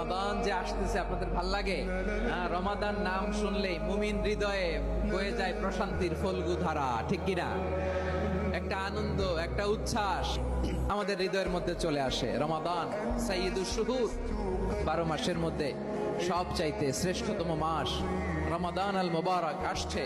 রমাদান যে আসতেছে আপনাদের ভাল লাগে? রমাদান নাম শুনলেই মুমিন হৃদয়ে বয়ে যায় প্রশান্তির ফল্গু ধারা, ঠিক কিনা? একটা আনন্দ, একটা উচ্ছ্বাস আমাদের হৃদয়ের মধ্যে চলে আসে। রমাদান সাইয়্যিদুশ শুহুর, 12 মাসের মধ্যে সব চাইতে শ্রেষ্ঠতম মাস রমাদান আল মুবারক আসছে।